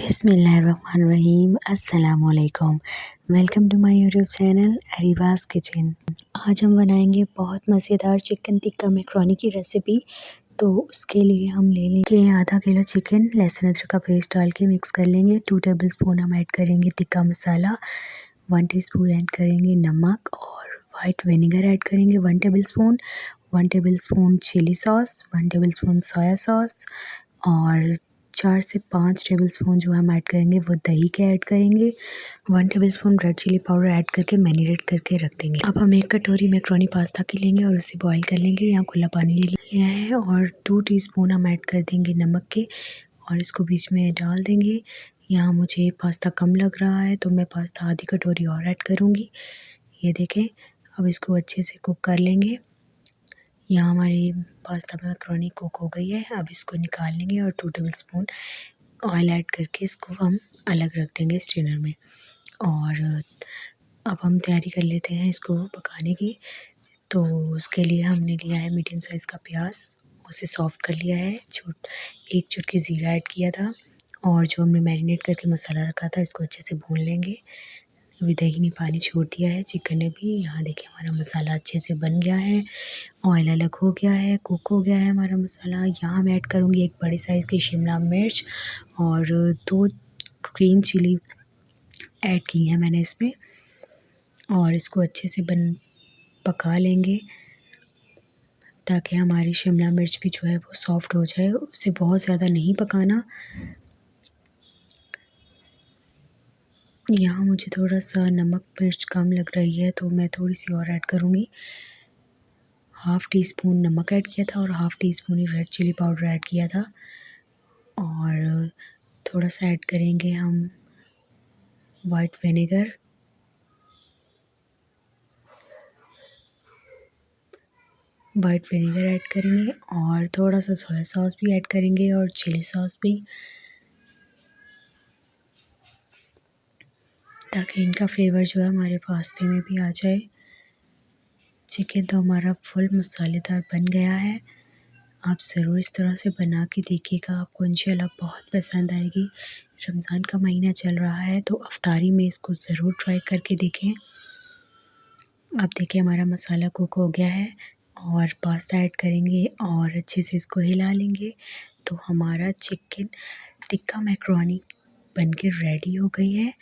बिस्मिल्लाहिर्रहमानिर्रहीम अस्सलामुअलैकुम। Welcome to my YouTube channel Areeba's kitchen. आज हम बनाएंगे बहुत मज़ेदार चिकन टिक्का मैकरोनी की रेसिपी। तो उसके लिए हम ले लेंगे आधा किलो चिकन, लहसुन अदरक का पेस्ट डाल के मिक्स कर लेंगे। 2 टेबलस्पून हम ऐड करेंगे टिक्का मसाला, 1 टीस्पून ऐड करेंगे नमक और वाइट विनेगर ऐड करेंगे 1 tablespoon, 1 tablespoon chilli sauce, 1 tablespoon soya sauce और 4 से 5 टेबलस्पून जो हम ऐड करेंगे वो दही के ऐड करेंगे। 1 tablespoon red chilli powder add करके मैरिनेट करके रख देंगे। अब हम 1 कटोरी मैकरोनी पास्ता की लेंगे और उसे बॉईल कर लेंगे। यहाँ खुला पानी ले लिया है और 2 टीस्पून हम ऐड कर देंगे नमक के और इसको बीच में डाल देंगे। यहाँ मुझे पास्ता कम लग रहा है तो मैं पास्ता आधी कटोरी और ऐड करूँगी। ये देखें, अब इसको अच्छे से कुक कर लेंगे। यहाँ हमारी पास्ता मैकरोनी कुक हो गई है। अब इसको निकाल लेंगे और 2 टेबलस्पून ऑयल ऐड करके इसको हम अलग रख देंगे स्ट्रेनर में। और अब हम तैयारी कर लेते हैं इसको पकाने की। तो उसके लिए हमने लिया है मीडियम साइज़ का प्याज, उसे सॉफ्ट कर लिया है। एक चुटकी ज़ीरा ऐड किया था और जो हमने मैरिनेट करके मसाला रखा था इसको अच्छे से भून लेंगे। अभी दही ने पानी छोड़ दिया है, चिकन ने भी। यहाँ देखिए हमारा मसाला अच्छे से बन गया है, ऑयल अलग हो गया है, कुक हो गया है हमारा मसाला। यहाँ मैं ऐड करूँगी एक बड़ी साइज़ की शिमला मिर्च और 2 ग्रीन चिली ऐड की है मैंने इसमें और इसको अच्छे से पका लेंगे ताकि हमारी शिमला मिर्च भी जो है वो सॉफ्ट हो जाए। उसे बहुत ज़्यादा नहीं पकाना। यहाँ मुझे थोड़ा सा नमक मिर्च कम लग रही है तो मैं थोड़ी सी और ऐड करूँगी। हाफ़ टी स्पून नमक ऐड किया था और हाफ़ टी स्पून ही रेड चिली पाउडर ऐड किया था और थोड़ा सा ऐड करेंगे हम वाइट विनेगर। ऐड करेंगे और थोड़ा सा सोया सॉस भी ऐड करेंगे और चिली सॉस भी, ताकि इनका फ्लेवर जो है हमारे पास्ते में भी आ जाए। चिकन तो हमारा फुल मसालेदार बन गया है। आप ज़रूर इस तरह से बना के देखिएगा, आपको इंशाल्लाह बहुत पसंद आएगी। रमज़ान का महीना चल रहा है तो अफ्तारी में इसको ज़रूर ट्राई करके देखें। अब देखिए हमारा मसाला कुक हो गया है और पास्ता ऐड करेंगे और अच्छे से इसको हिला लेंगे। तो हमारा चिकन टिक्का मैकरोनी बनके रेडी हो गई है।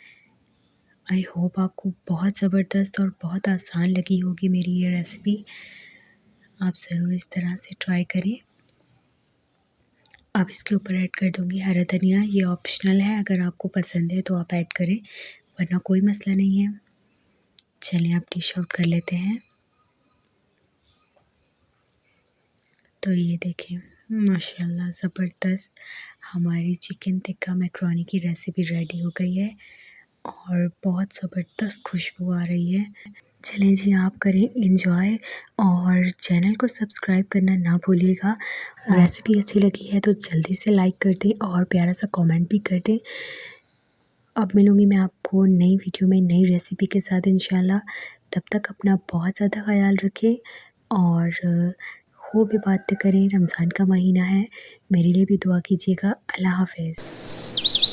आई होप आपको बहुत ज़बरदस्त और बहुत आसान लगी होगी मेरी ये रेसिपी। आप ज़रूर इस तरह से ट्राई करें। अब इसके ऊपर ऐड कर दूँगी हरा धनिया। ये ऑप्शनल है, अगर आपको पसंद है तो आप ऐड करें, वरना कोई मसला नहीं है। चलिए आप डिश आउट कर लेते हैं। तो ये देखें माशाल्लाह ज़बरदस्त हमारी चिकन टिक्का मैकरोनी की रेसिपी रेडी हो गई है और बहुत ज़बरदस्त खुशबू आ रही है। चलें जी, आप करें एंजॉय और चैनल को सब्सक्राइब करना ना भूलिएगा। रेसिपी अच्छी लगी है तो जल्दी से लाइक कर दें और प्यारा सा कमेंट भी कर दें। अब मिलूँगी मैं आपको नई वीडियो में नई रेसिपी के साथ इंशाल्लाह। तब तक अपना बहुत ज़्यादा ख़याल रखें और खूब इबादतें करें। रमज़ान का महीना है, मेरे लिए भी दुआ कीजिएगा। अल्लाह हाफ़िज़।